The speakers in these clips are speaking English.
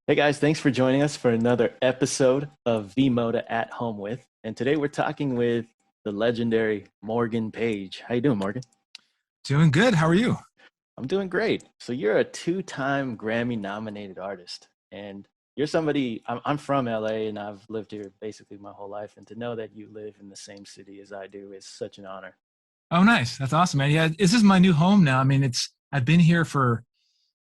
Hey guys, thanks for joining us for another episode of V-MODA at Home with. And today we're talking with the legendary Morgan Page. How you doing, Morgan? Doing good. How are you? I'm doing great. So you're a two-time Grammy-nominated artist, and you're somebody. I'm from LA, and I've lived here basically my whole life. And to know that you live in the same city as I do is such an honor. Oh, nice. That's awesome, man. Yeah, this is my new home now. I mean, I've been here for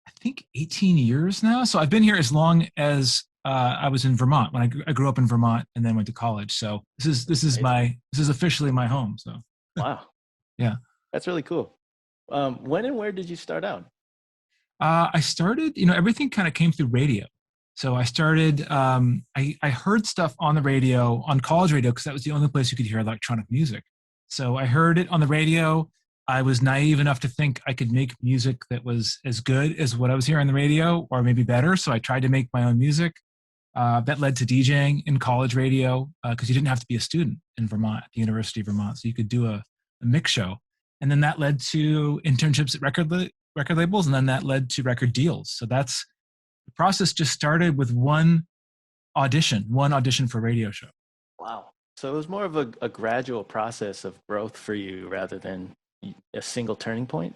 I think 18 years now. So I've been here as long as I was in Vermont when I grew up in Vermont and then went to college. So Amazing. this is officially my home. So Wow, yeah, that's really cool. When and where did you start out? I started. Everything kind of came through radio. So I started. I heard stuff on the radio, on college radio, because that was the only place you could hear electronic music. So I heard it on the radio. I was naive enough to think I could make music that was as good as what I was hearing on the radio, or maybe better. So I tried to make my own music. That led to DJing in college radio because you didn't have to be a student in Vermont, at the University of Vermont, so you could do a mix show. And then that led to internships at record labels, and then that led to record deals. So that's the process. Just started with one audition for a radio show. Wow. So it was more of a gradual process of growth for you rather than a single turning point.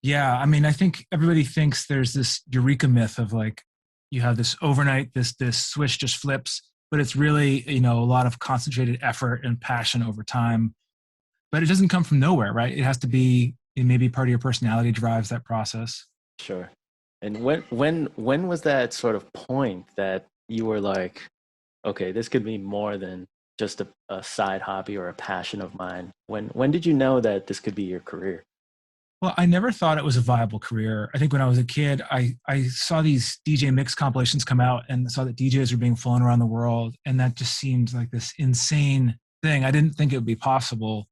Yeah, I mean, I think everybody thinks there's this eureka myth of like you have this overnight, this switch just flips, but it's really a lot of concentrated effort and passion over time. But it doesn't come from nowhere, right? It has to be maybe part of your personality drives that process. Sure. And when was that sort of point that you were like, okay, this could be more than just a side hobby or a passion of mine? When did you know that this could be your career? Well, I never thought it was a viable career. I think when I was a kid, I saw these DJ mix compilations come out and saw that DJs were being flown around the world. And that just seemed like this insane thing. I didn't think it would be possible.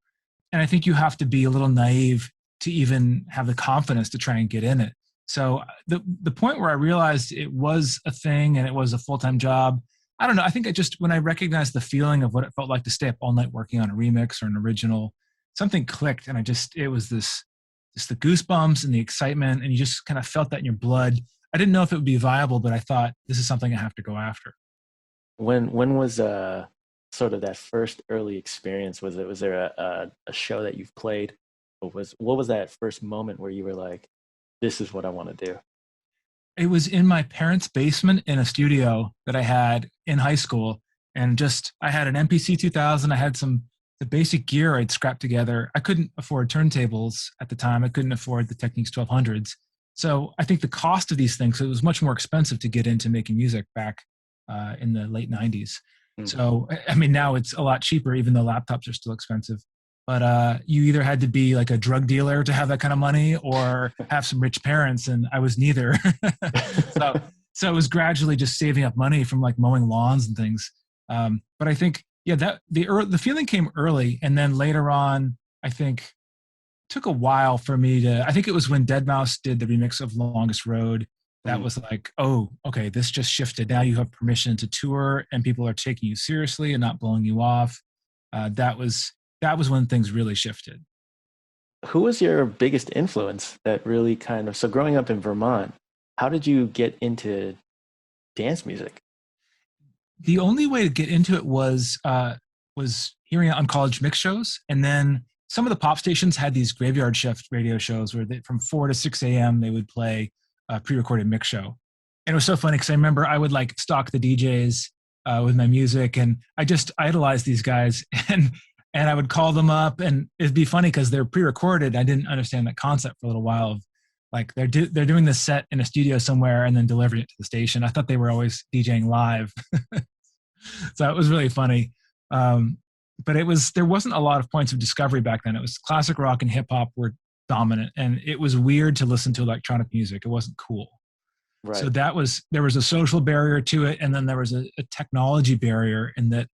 And I think you have to be a little naive to even have the confidence to try and get in it. So the point where I realized it was a thing and it was a full-time job, I don't know. I think when I recognized the feeling of what it felt like to stay up all night working on a remix or an original, something clicked. And it was just the goosebumps and the excitement. And you just kind of felt that in your blood. I didn't know if it would be viable, but I thought this is something I have to go after. When was sort of that first early experience? Was there a show that you've played? Or what was that first moment where you were like, this is what I want to do? It was in my parents' basement in a studio that I had in high school. And I had an MPC 2000. I had the basic gear I'd scrapped together. I couldn't afford turntables at the time. I couldn't afford the Technics 1200s. So I think the cost of these things, it was much more expensive to get into making music back in the late 90s. Mm. So, I mean, now it's a lot cheaper, even though laptops are still expensive. But you either had to be like a drug dealer to have that kind of money or have some rich parents, and I was neither. so, so it was gradually just saving up money from like mowing lawns and things. But I think, yeah, that the feeling came early, and then later on, I think it took a while for me to. I think it was when Deadmau5 did the remix of Longest Road. That Mm. was like, oh, okay, this just shifted. Now you have permission to tour, and people are taking you seriously and not blowing you off. That was when things really shifted. Who was your biggest influence that really kind of, so growing up in Vermont, how did you get into dance music? The only way to get into it was hearing it on college mix shows, and then some of the pop stations had these graveyard shift radio shows where from 4 to 6 a.m. they would play a pre-recorded mix show, and it was so funny because I remember I would like stalk the DJs with my music, and I just idolized these guys, and I would call them up, and it'd be funny because they're pre-recorded. I didn't understand that concept for a little while of like they're doing this set in a studio somewhere and then delivering it to the station. I thought they were always DJing live. So it was really funny. Um, but there wasn't a lot of points of discovery back then. It was classic rock and hip hop were dominant, and it was weird to listen to electronic music. It wasn't cool. So Right. there was a social barrier to it, and then there was a technology barrier in that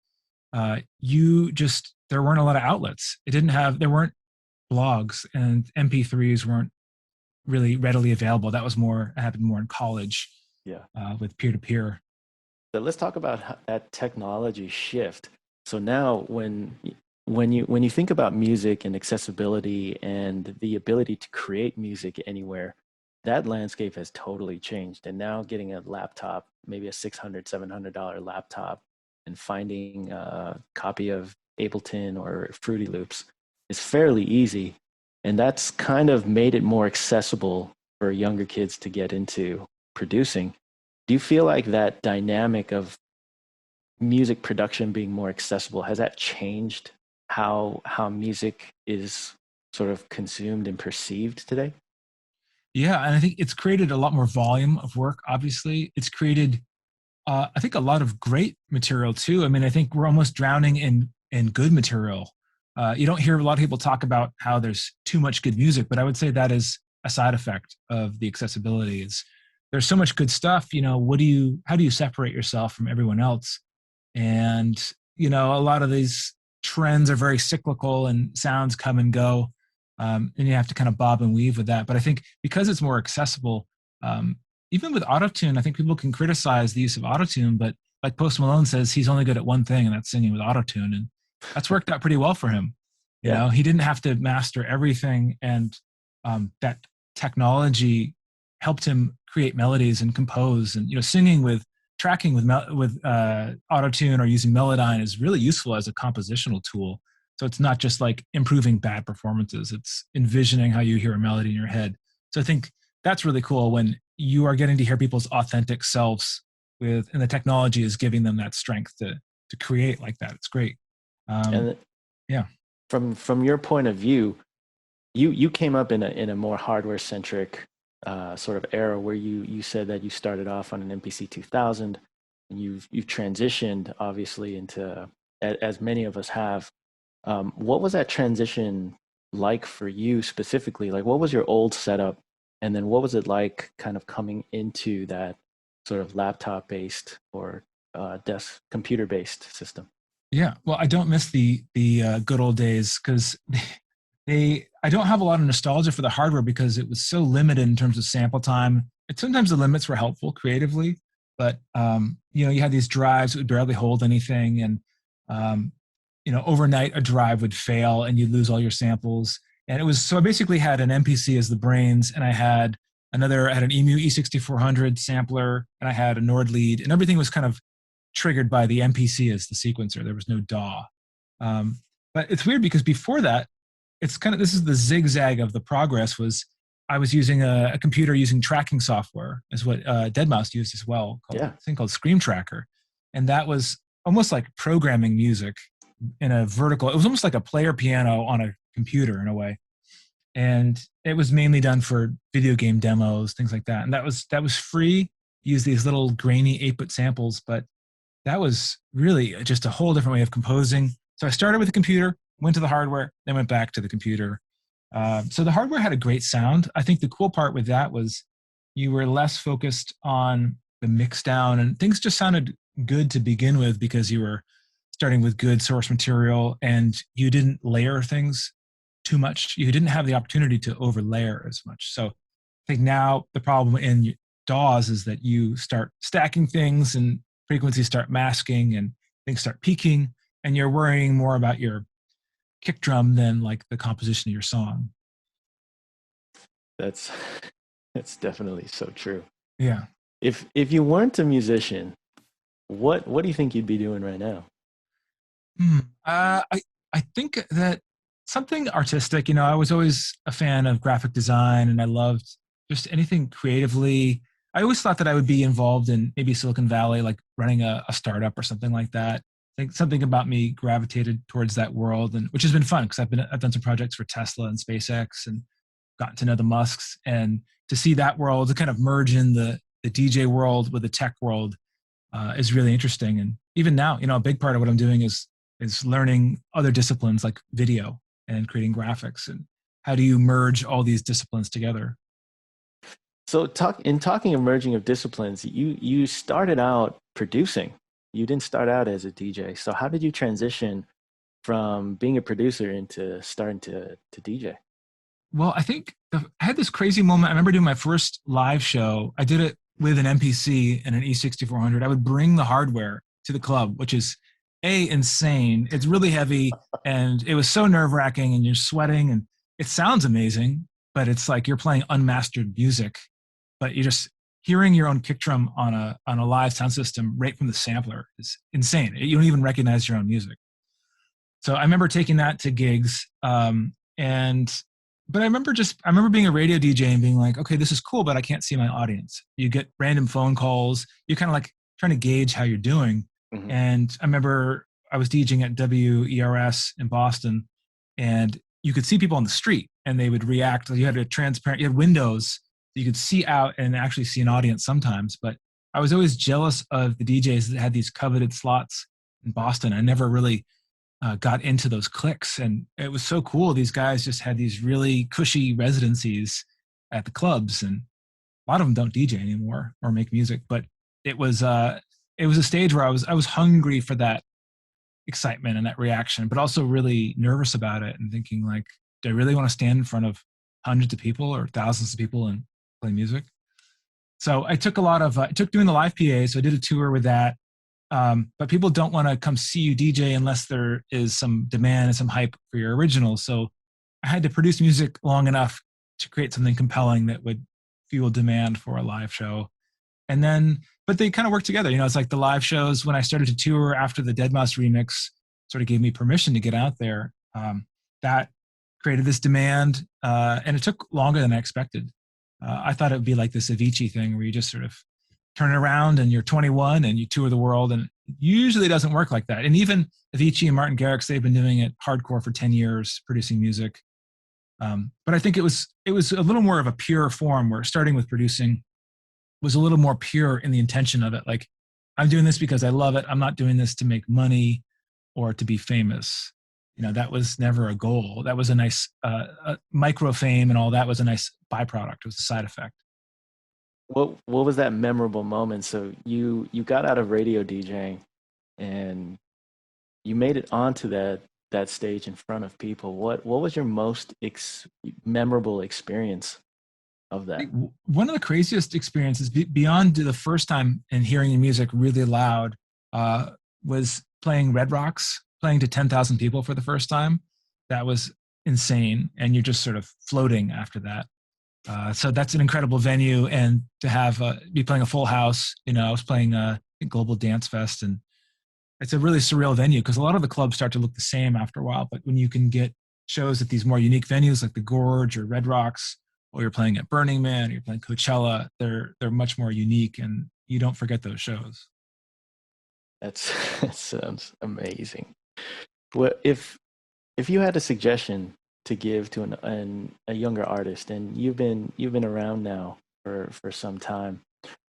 there weren't a lot of outlets. There weren't blogs, and MP3s weren't really readily available. That happened more in college Yeah. with peer to peer. So let's talk about that technology shift. So now when you think about music and accessibility and the ability to create music anywhere, that landscape has totally changed. And now getting a laptop, maybe a $600, $700 laptop, and finding a copy of Ableton or Fruity Loops is fairly easy. And that's kind of made it more accessible for younger kids to get into producing. Do you feel like that dynamic of music production being more accessible, has that changed how music is sort of consumed and perceived today? Yeah, and I think it's created a lot more volume of work. Obviously, it's created, I think, a lot of great material too. I mean, I think we're almost drowning in good material. You don't hear a lot of people talk about how there's too much good music, but I would say that is a side effect of the accessibility. Is there's so much good stuff. You know, how do you separate yourself from everyone else? And a lot of these trends are very cyclical, and sounds come and go, and you have to kind of bob and weave with that. But I think because it's more accessible, even with autotune, I think people can criticize the use of autotune, but like Post Malone says, he's only good at one thing, and that's singing with autotune, and that's worked out pretty well for him. Yeah. He didn't have to master everything, and that technology helped him create melodies and compose. And singing with tracking with autotune or using Melodyne is really useful as a compositional tool. So it's not just like improving bad performances; it's envisioning how you hear a melody in your head. So I think that's really cool when you are getting to hear people's authentic selves and the technology is giving them that strength to create like that. It's great. And Yeah. from your point of view, you came up in a more hardware centric sort of era where you said that you started off on an MPC 2000, and you've transitioned obviously into, as many of us have. What was that transition like for you specifically? Like, what was your old setup, and then what was it like kind of coming into that sort of laptop based or desk computer based system? Yeah. Well, I don't miss the good old days because I don't have a lot of nostalgia for the hardware because it was so limited in terms of sample time. Sometimes the limits were helpful creatively, but you had these drives that would barely hold anything, and overnight a drive would fail and you'd lose all your samples. And it was so I basically had an MPC as the brains, and I had an EMU E6400 sampler, and I had a Nord lead, and everything was kind of triggered by the MPC as the sequencer. There was no DAW. But it's weird because before that, this is the zigzag of the progress. Was I was using a computer using tracking software, is what deadmau5 used as well, a thing called Scream Tracker. And that was almost like programming music in a vertical. It was almost like a player piano on a computer in a way. And it was mainly done for video game demos, things like that. And that was free. Use these little grainy 8-bit samples, but that was really just a whole different way of composing. So I started with the computer, went to the hardware, then went back to the computer. So the hardware had a great sound. I think the cool part with that was you were less focused on the mix down, and things just sounded good to begin with because you were starting with good source material and you didn't layer things too much. You didn't have the opportunity to over layer as much. So I think now the problem in DAWs is that you start stacking things and frequencies start masking and things start peaking, and you're worrying more about your kick drum than like the composition of your song. That's definitely so true. Yeah. If you weren't a musician, what do you think you'd be doing right now? I think that something artistic. I was always a fan of graphic design, and I loved just anything creatively. I always thought that I would be involved in maybe Silicon Valley, like running a startup or something like that. I think something about me gravitated towards that world, and which has been fun because I've done some projects for Tesla and SpaceX and gotten to know the Musks, and to see that world to kind of merge in the DJ world with the tech world is really interesting. And even now, a big part of what I'm doing is learning other disciplines like video and creating graphics, and how do you merge all these disciplines together. So talking of merging of disciplines, you started out producing. You didn't start out as a DJ. So how did you transition from being a producer into starting to DJ? Well, I think I had this crazy moment. I remember doing my first live show. I did it with an MPC and an E6400. I would bring the hardware to the club, which is insane. It's really heavy, and it was so nerve-wracking, and you're sweating, and it sounds amazing, but it's like you're playing unmastered music. but you just hearing your own kick drum on a live sound system right from the sampler is insane. You don't even recognize your own music. So I remember taking that to gigs, but I remember being a radio DJ and being like, okay, this is cool, but I can't see my audience. You get random phone calls. You're kind of like trying to gauge how you're doing. Mm-hmm. And I remember I was DJing at WERS in Boston, and you could see people on the street and they would react. You had windows, you could see out and actually see an audience sometimes. But I was always jealous of the DJs that had these coveted slots in Boston. I never really got into those clicks, and it was so cool. These guys just had these really cushy residencies at the clubs, and a lot of them don't DJ anymore or make music. But it was a stage where I was hungry for that excitement and that reaction, but also really nervous about it and thinking like, do I really want to stand in front of hundreds of people or thousands of people and play music? So I took doing the live PA. So I did a tour with that. But people don't want to come see you DJ unless there is some demand and some hype for your original. So I had to produce music long enough to create something compelling that would fuel demand for a live show. And then, but they kind of work together. It's like the live shows when I started to tour after the Deadmau5 remix sort of gave me permission to get out there. That created this demand, and it took longer than I expected. I thought it would be like this Avicii thing where you just sort of turn it around and you're 21 and you tour the world, and usually it doesn't work like that. And even Avicii and Martin Garrix, they've been doing it hardcore for 10 years, producing music. But I think it was a little more of a pure form where starting with producing was a little more pure in the intention of it. Like, I'm doing this because I love it. I'm not doing this to make money or to be famous. That was never a goal. That was a nice micro fame, and all that was a nice byproduct. It was a side effect. What was that memorable moment? So you got out of radio DJing and you made it onto that stage in front of people. What was your most memorable experience of that? One of the craziest experiences beyond the first time and hearing your music really loud was playing Red Rocks, playing to 10,000 people for the first time. That was insane. And you're just sort of floating after that. So that's an incredible venue, and to have be playing a full house. I was playing a Global Dance Fest, and it's a really surreal venue because a lot of the clubs start to look the same after a while. But when you can get shows at these more unique venues like the Gorge or Red Rocks, or you're playing at Burning Man, or you're playing Coachella, they're much more unique, and you don't forget those shows. That sounds amazing. Well, if you had a suggestion to give to a younger artist, and you've been around now for some time,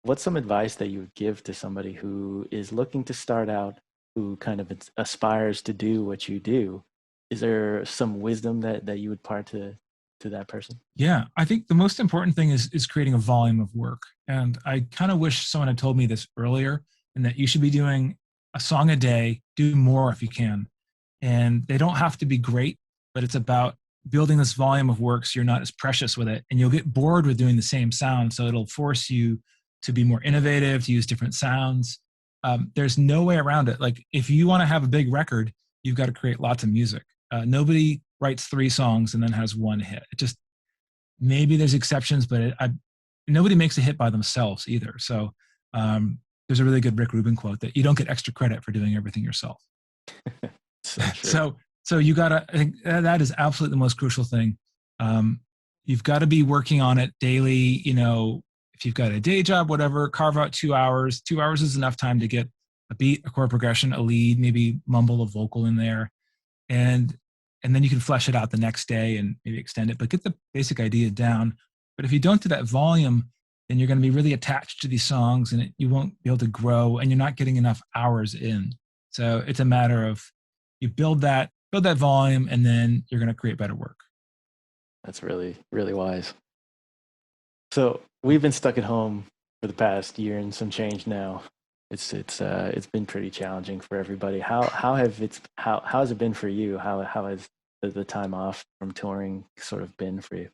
what's some advice that you would give to somebody who is looking to start out, who kind of aspires to do what you do? Is there some wisdom that you would impart to that person? Yeah, I think the most important thing is creating a volume of work. And I kind of wish someone had told me this earlier, and that you should be doing a song a day, do more if you can. And they don't have to be great, but it's about building this volume of work so you're not as precious with it, and you'll get bored with doing the same sound. So it'll force you to be more innovative, to use different sounds. There's no way around it. Like, if you want to have a big record, you've got to create lots of music. Nobody writes 3 songs and then has one hit. It just, maybe there's exceptions, but nobody makes a hit by themselves either. So there's a really good Rick Rubin quote that you don't get extra credit for doing everything yourself. So you gotta, I think that is absolutely the most crucial thing. You've got to be working on it daily. If you've got a day job, whatever, carve out 2 hours. 2 hours is enough time to get a beat, a chord progression, a lead, maybe mumble a vocal in there. And then you can flesh it out the next day and maybe extend it, but get the basic idea down. But if you don't do that volume, then you're going to be really attached to these songs, and you won't be able to grow, and you're not getting enough hours in. So it's a matter of, you build that volume, and then you're going to create better work. That's really, really wise. So we've been stuck at home for the past year and some change now. It's been pretty challenging for everybody. How has it been for you? How has the time off from touring sort of been for you?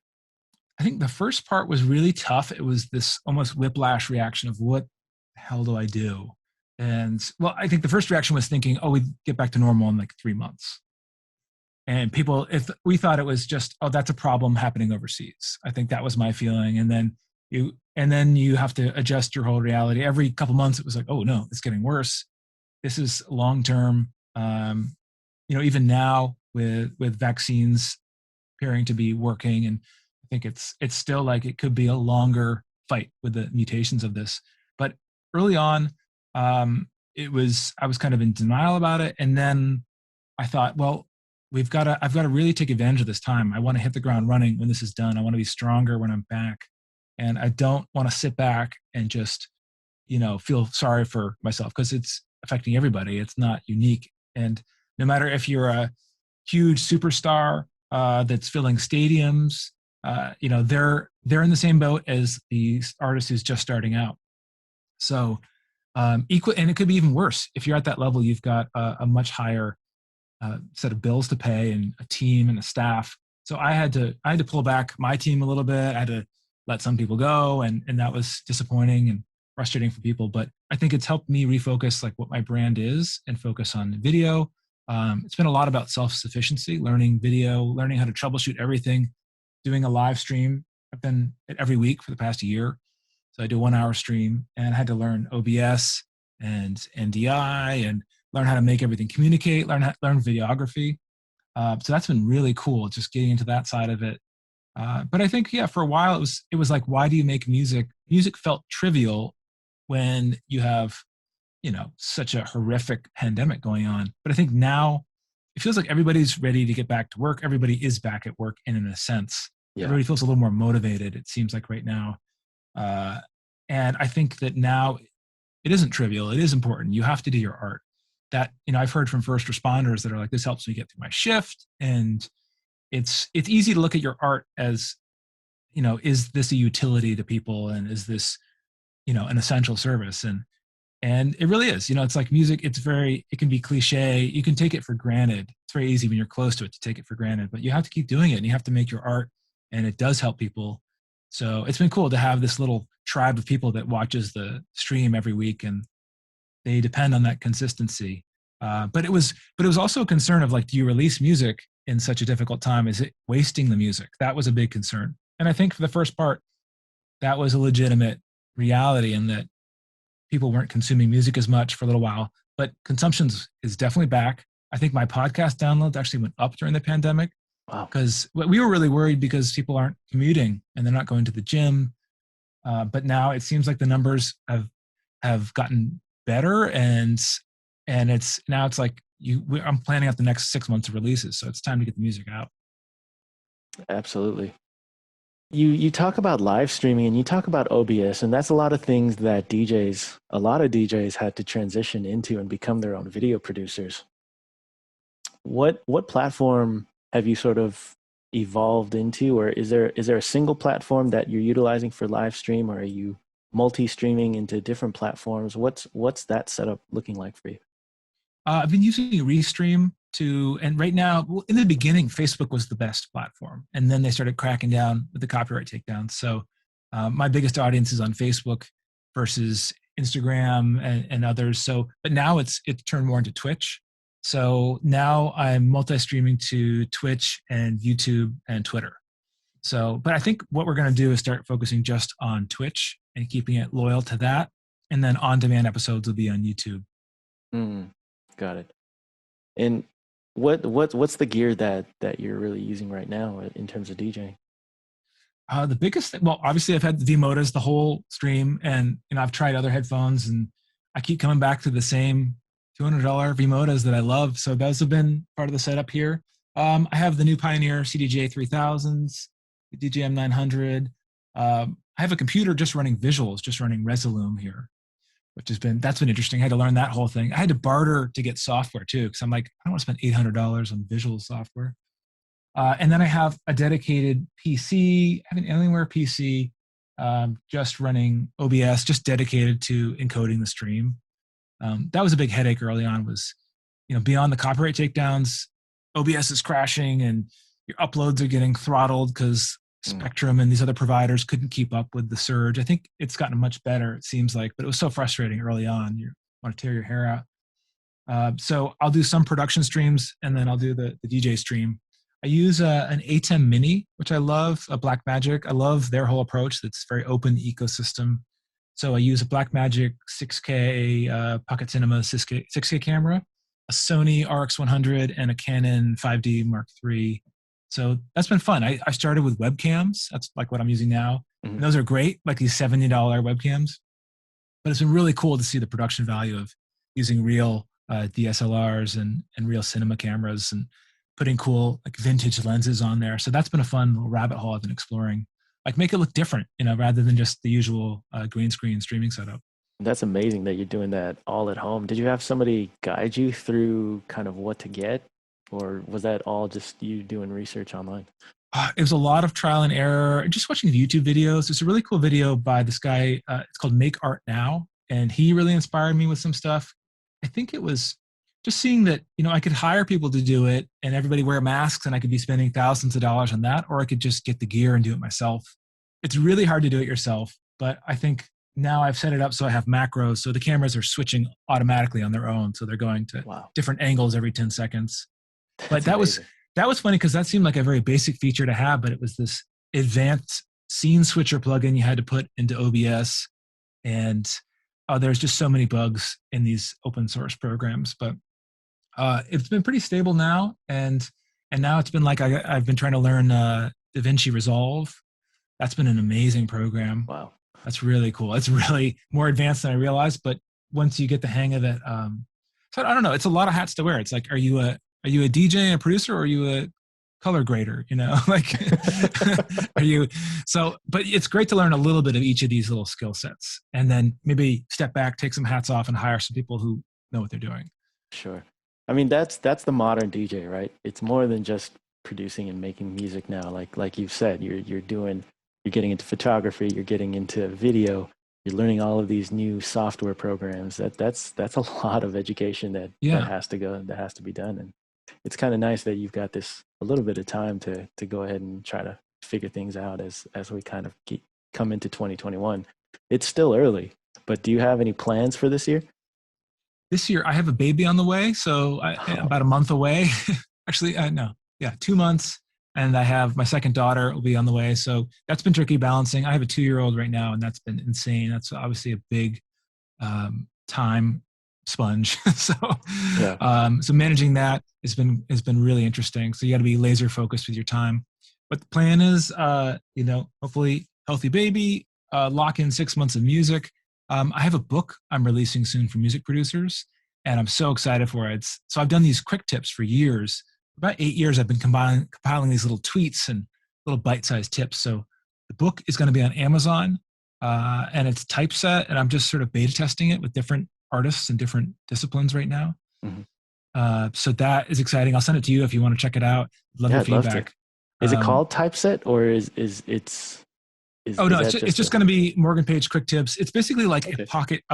I think the first part was really tough. It was this almost whiplash reaction of, what the hell do I do? And well, I think the first reaction was thinking, oh, we get back to normal in like 3 months. And people, if we thought it was just, oh, that's a problem happening overseas. I think that was my feeling. And then And then you have to adjust your whole reality. Every couple months, it was like, oh no, it's getting worse. This is long term. Even now with vaccines appearing to be working, and I think it's still like it could be a longer fight with the mutations of this. But early on, I was kind of in denial about it, and then I thought, well, I've got to really take advantage of this time. I want to hit the ground running when this is done. I want to be stronger when I'm back, and I don't want to sit back and just feel sorry for myself, because it's affecting everybody. It's not unique, and no matter if you're a huge superstar that's filling stadiums, they're in the same boat as the artist who's just starting out. So equal, and it could be even worse if you're at that level. You've got a much higher set of bills to pay and a team and a staff. So I had to pull back my team a little bit. I had to let some people go, and that was disappointing and frustrating for people. But I think it's helped me refocus like what my brand is and focus on video. It's been a lot about self-sufficiency, learning video, learning how to troubleshoot everything, doing a live stream. I've been it every week for the past year. So I do a 1 hour stream, and I had to learn OBS and NDI and learn how to make everything communicate, learn videography. So that's been really cool, just getting into that side of it. But I think, yeah, for a while it was like, why do you make music? Music felt trivial when you have, such a horrific pandemic going on. But I think now it feels like everybody's ready to get back to work. Everybody is back at work in a sense. Yeah. Everybody feels a little more motivated, it seems like right now. And I think that now it isn't trivial. It is important. You have to do your art. That, I've heard from first responders that are like, this helps me get through my shift. And it's easy to look at your art as, is this a utility to people? And is this, an essential service? And it really is. It's like music. It can be cliche. You can take it for granted. It's very easy when you're close to it to take it for granted, but you have to keep doing it, and you have to make your art, and it does help people. So it's been cool to have this little tribe of people that watches the stream every week, and they depend on that consistency. But it was also a concern of like, do you release music in such a difficult time? Is it wasting the music? That was a big concern. And I think for the first part, that was a legitimate reality, in that people weren't consuming music as much for a little while, but consumption is definitely back. I think my podcast downloads actually went up during the pandemic. Wow. Because we were really worried because people aren't commuting and they're not going to the gym. But now it seems like the numbers have gotten better, and it's like I'm planning out the next 6 months of releases, so it's time to get the music out. Absolutely. You talk about live streaming and you talk about OBS, and that's a lot of things that a lot of DJs had to transition into and become their own video producers. What platform have you sort of evolved into, or is there a single platform that you're utilizing for live stream, or are you multi-streaming into different platforms? What's that setup looking like for you? I've been using Restream and right now, in the beginning, Facebook was the best platform, and then they started cracking down with the copyright takedowns. So my biggest audience is on Facebook versus Instagram and others. So, but now it's turned more into Twitch. So now I'm multi-streaming to Twitch and YouTube and Twitter. So, but I think what we're going to do is start focusing just on Twitch and keeping it loyal to that. And then on-demand episodes will be on YouTube. Got it. And what's the gear that you're really using right now in terms of DJing? The biggest thing, well, obviously I've had the V-MODAs the whole stream, and I've tried other headphones, and I keep coming back to the same $200 V-MODAs that I love. So those have been part of the setup here. I have the new Pioneer CDJ 3000s, the DJM 900. I have a computer just running visuals, just running Resolume here, that's been interesting. I had to learn that whole thing. I had to barter to get software too, because I'm like, I don't want to spend $800 on visual software. And then I have a dedicated PC, I have an Alienware PC, just running OBS, just dedicated to encoding the stream. That was a big headache early on, was, beyond the copyright takedowns, OBS is crashing and your uploads are getting throttled because Spectrum and these other providers couldn't keep up with the surge. I think it's gotten much better, it seems like, but it was so frustrating early on. You want to tear your hair out. So I'll do some production streams, and then I'll do the DJ stream. I use an ATEM Mini, which I love, a Blackmagic. I love their whole approach. That's very open ecosystem. So I use a Blackmagic 6K Pocket Cinema 6K camera, a Sony RX100, and a Canon 5D Mark III. So that's been fun. I started with webcams. That's like what I'm using now. Mhm. And those are great, like these $70 webcams. But it's been really cool to see the production value of using real DSLRs and real cinema cameras and putting cool like vintage lenses on there. So that's been a fun little rabbit hole I've been exploring. Like make it look different, rather than just the usual green screen streaming setup. That's amazing that you're doing that all at home. Did you have somebody guide you through kind of what to get, or was that all just you doing research online? It was a lot of trial and error, just watching the YouTube videos. There's a really cool video by this guy. It's called Make Art Now. And he really inspired me with some stuff. I think it was just seeing that, I could hire people to do it and everybody wear masks and I could be spending thousands of dollars on that, or I could just get the gear and do it myself. It's really hard to do it yourself, but I think now I've set it up so I have macros. So the cameras are switching automatically on their own. So they're going to Wow. different angles every 10 seconds. But That's amazing. that was funny because that seemed like a very basic feature to have, but it was this advanced scene switcher plugin you had to put into OBS. And there's just so many bugs in these open source programs, but it's been pretty stable now. And now it's been like I've been trying to learn DaVinci Resolve. That's been an amazing program. Wow. That's really cool. It's really more advanced than I realized, but once you get the hang of it, so I don't know. It's a lot of hats to wear. It's like, are you a DJ and a producer, or are you a color grader? Like, are you? So, but it's great to learn a little bit of each of these little skill sets, and then maybe step back, take some hats off, and hire some people who know what they're doing. Sure. I mean, that's the modern DJ, right? It's more than just producing and making music now. Like you've said, you're getting into photography, you're getting into video, you're learning all of these new software programs. That's a lot of education that has to be done. And it's kind of nice that you've got this a little bit of time to go ahead and try to figure things out as we kind of come into 2021. It's still early, but do you have any plans for this year? This year, I have a baby on the way, so about a month away. Actually, no, 2 months. And I have my second daughter will be on the way. So that's been tricky balancing. I have a 2-year-old right now, and that's been insane. That's obviously a big time sponge. So managing that has been really interesting. So you got to be laser focused with your time. But the plan is, hopefully healthy baby, lock in 6 months of music. I have a book I'm releasing soon for music producers, and I'm so excited for it. So I've done these quick tips for years. About 8 years, I've been compiling these little tweets and little bite-sized tips. So the book is going to be on Amazon, and it's typeset, and I'm just sort of beta testing it with different artists and different disciplines right now. Mm-hmm. So that is exciting. I'll send it to you if you want to check it out. Love your feedback. Is it called typeset, or is it's? It's just going to be Morgan Page quick tips. It's basically like a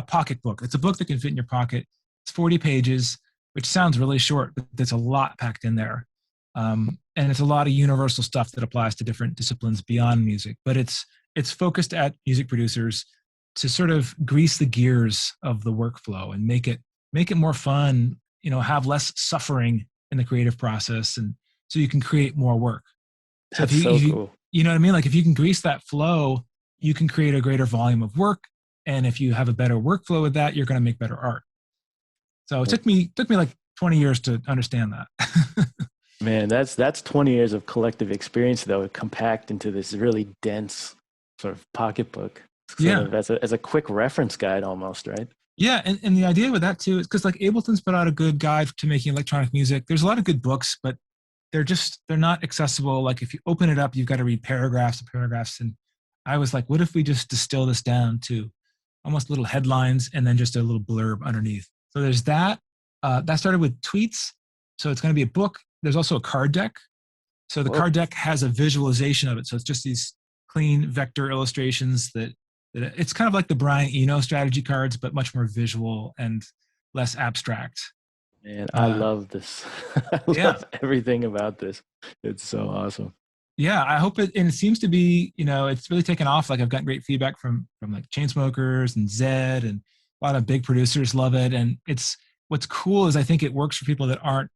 pocket book. It's a book that can fit in your pocket. It's 40 pages. Which sounds really short, but there's a lot packed in there. And it's a lot of universal stuff that applies to different disciplines beyond music. But it's focused at music producers to sort of grease the gears of the workflow and make it more fun, have less suffering in the creative process, and so you can create more work. So That's so cool. You know what I mean? Like if you can grease that flow, you can create a greater volume of work. And if you have a better workflow with that, you're going to make better art. So it took me like 20 years to understand that. Man, that's 20 years of collective experience, though, compact into this really dense sort of pocketbook. As a quick reference guide almost, right? Yeah, and the idea with that too is because like Ableton's put out a good guide to making electronic music. There's a lot of good books, but they're not accessible. Like if you open it up, you've got to read paragraphs and paragraphs. And I was like, what if we just distill this down to almost little headlines and then just a little blurb underneath? So there's that. That started with tweets. So it's going to be a book. There's also a card deck. So the card deck has a visualization of it. So it's just these clean vector illustrations that it's kind of like the Brian Eno strategy cards, but much more visual and less abstract. Man, I love this. I love everything about this. It's so awesome. Yeah, I hope it, and it seems to be, it's really taken off. Like I've gotten great feedback from like Chainsmokers and Zed, and a lot of big producers love it. And what's cool is I think it works for people that aren't,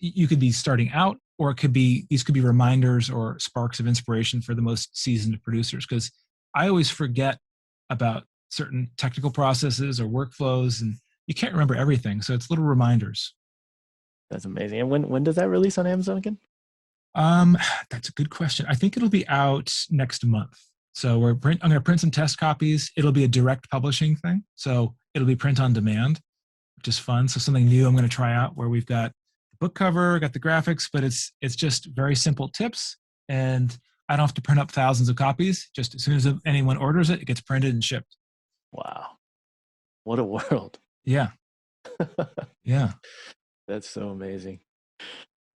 you could be starting out or these could be reminders or sparks of inspiration for the most seasoned producers. Because I always forget about certain technical processes or workflows, and you can't remember everything. So it's little reminders. That's amazing. And when does that release on Amazon again? Um, that's a good question. I think it'll be out next month. So I'm going to print some test copies. It'll be a direct publishing thing. So it'll be print on demand, which is fun. So something new I'm going to try out where we've got the book cover, got the graphics, but it's just very simple tips. And I don't have to print up thousands of copies. Just as soon as anyone orders it, it gets printed and shipped. Wow. What a world. Yeah. Yeah. That's so amazing.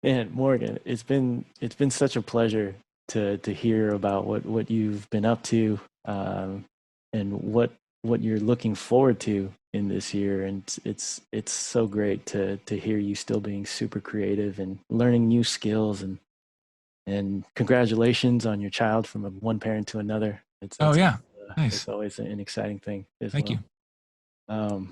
And Morgan, it's been such a pleasure to hear about what you've been up to, and what you're looking forward to in this year. And it's so great to hear you still being super creative and learning new skills. And congratulations on your child from one parent to another. Oh, yeah. It's Nice. always an exciting thing as Thank you. well.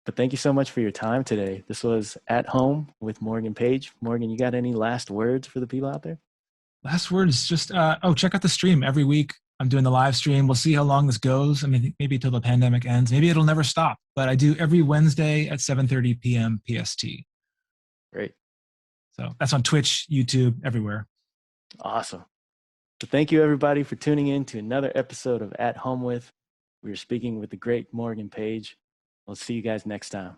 But thank you so much for your time today. This was At Home with Morgan Page. Morgan, you got any last words for the people out there? Last word is just, check out the stream every week. I'm doing the live stream. We'll see how long this goes. I mean, maybe till the pandemic ends. Maybe it'll never stop. But I do every Wednesday at 7:30 p.m. PST. Great. So that's on Twitch, YouTube, everywhere. Awesome. So thank you everybody for tuning in to another episode of At Home with. We were speaking with the great Morgan Page. We'll see you guys next time.